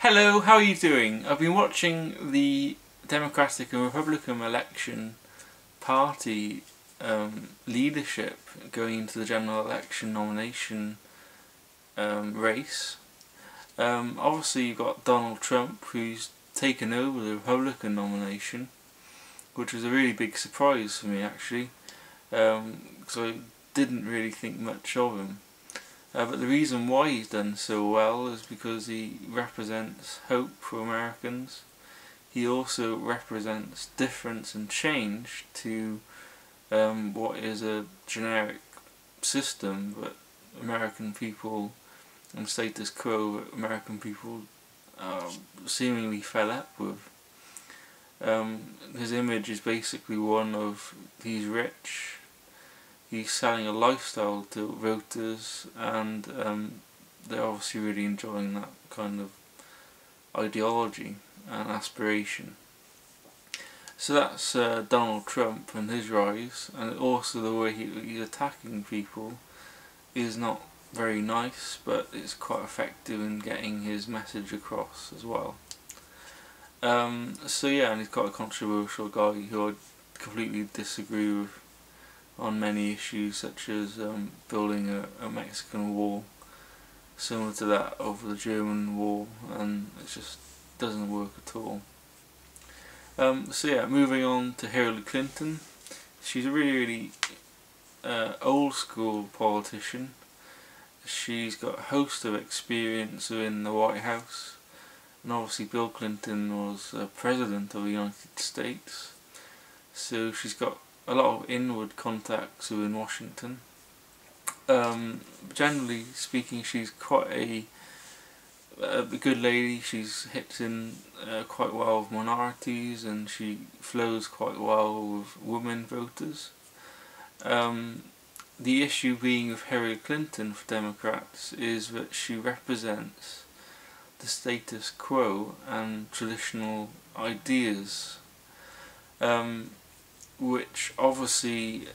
Hello, how are you doing? I've been watching the Democratic and Republican election party leadership going into the general election nomination race. Obviously you've got Donald Trump, who's taken over the Republican nomination, which was a really big surprise for me actually, because I didn't really think much of him. But the reason why he's done so well is because he represents hope for Americans. He also represents difference and change to what is a generic system that American people and status quo that American people seemingly fell up with. His image is basically one of he's rich, he's selling a lifestyle to voters, and they're obviously really enjoying that kind of ideology and aspiration. So that's Donald Trump and his rise, and also the way he's attacking people is not very nice, but it's quite effective in getting his message across as well. So yeah, and he's quite a controversial guy who I completely disagree with on many issues, such as building a Mexican wall similar to that of the German wall, and it just doesn't work at all. So yeah, moving on to Hillary Clinton. She's a really old school politician. She's got a host of experience in the White House, and obviously Bill Clinton was President of the United States, so she's got a lot of inward contacts within Washington. Generally speaking, she's quite a good lady. She's hits in quite well with minorities, and she flows quite well with women voters. The issue being with Hillary Clinton for Democrats is that she represents the status quo and traditional ideas, which obviously,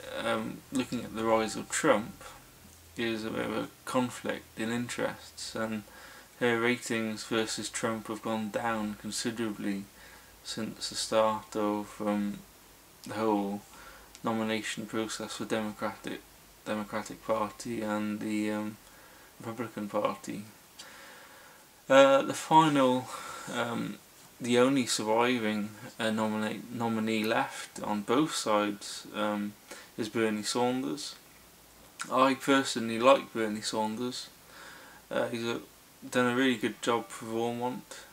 looking at the rise of Trump, is a bit of a conflict in interests, and her ratings versus Trump have gone down considerably since the start of the whole nomination process for Democratic Party and the Republican Party. The final, the only surviving nominee left on both sides is Bernie Sanders. I personally like Bernie Sanders. He's done a really good job for Vermont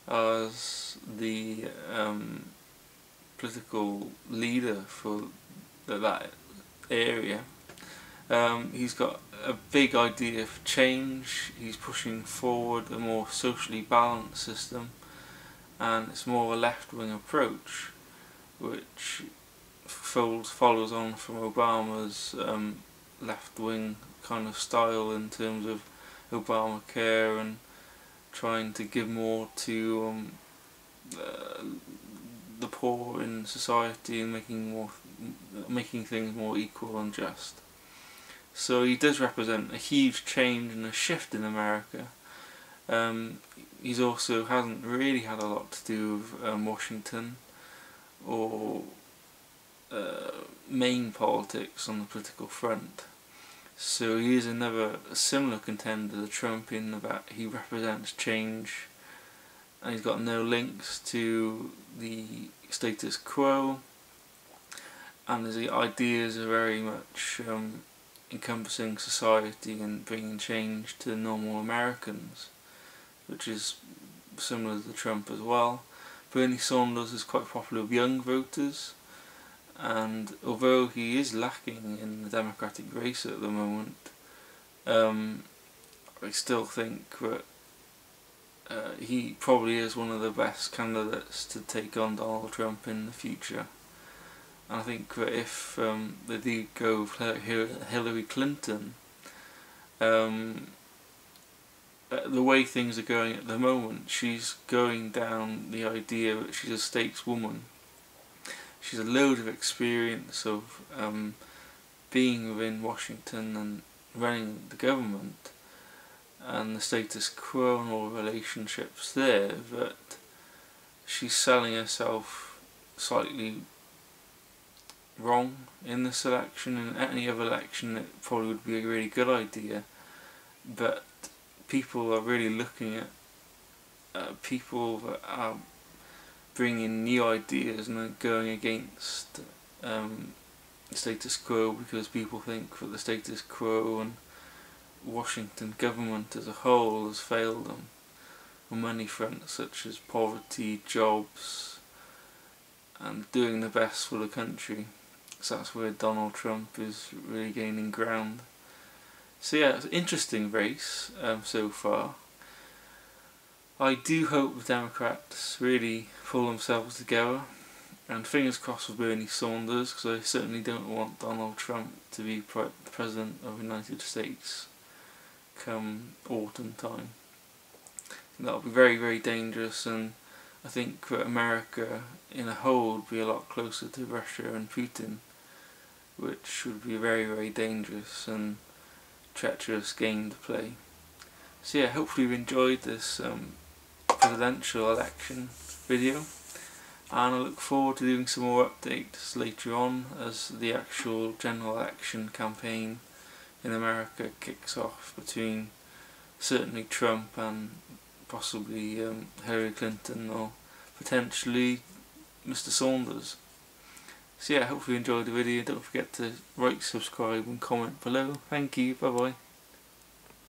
as the political leader for that area. He's got a big idea for change. He's pushing forward a more socially balanced system, and it's more a left-wing approach, which follows on from Obama's left-wing kind of style in terms of Obamacare and trying to give more to the poor in society and making things more equal and just. So he does represent a huge change and a shift in America. He's also hasn't really had a lot to do with Washington or main politics on the political front. So he is another similar contender to Trump in that he represents change, and he's got no links to the status quo, and his ideas are very much encompassing society and bringing change to normal Americans, which is similar to Trump as well. Bernie Sanders is quite popular with young voters, and although he is lacking in the Democratic race at the moment, I still think that he probably is one of the best candidates to take on Donald Trump in the future. And I think that if they do go with Hillary Clinton, the way things are going at the moment, she's going down the idea that she's a stateswoman. She's a load of experience of being within Washington and running the government, and the status quo and all the relationships there, but she's selling herself slightly wrong in this election. In any other election it probably would be a really good idea, but people are really looking at people that are bringing new ideas and are going against the status quo, because people think that the status quo and Washington government as a whole has failed them on many fronts, such as poverty, jobs, and doing the best for the country. So that's where Donald Trump is really gaining ground. So yeah, it's an interesting race so far. I do hope the Democrats really pull themselves together, and fingers crossed for Bernie Sanders, because I certainly don't want Donald Trump to be President of the United States come autumn time. That would be very, very dangerous, and I think that America in a whole would be a lot closer to Russia and Putin, which would be a very, very dangerous and treacherous game to play. So yeah, hopefully you enjoyed this presidential election video, and I look forward to doing some more updates later on as the actual general election campaign in America kicks off between certainly Trump and possibly Hillary Clinton, or potentially Mr. Sanders. So yeah, hopefully you enjoyed the video. Don't forget to like, subscribe and comment below. Thank you, bye bye.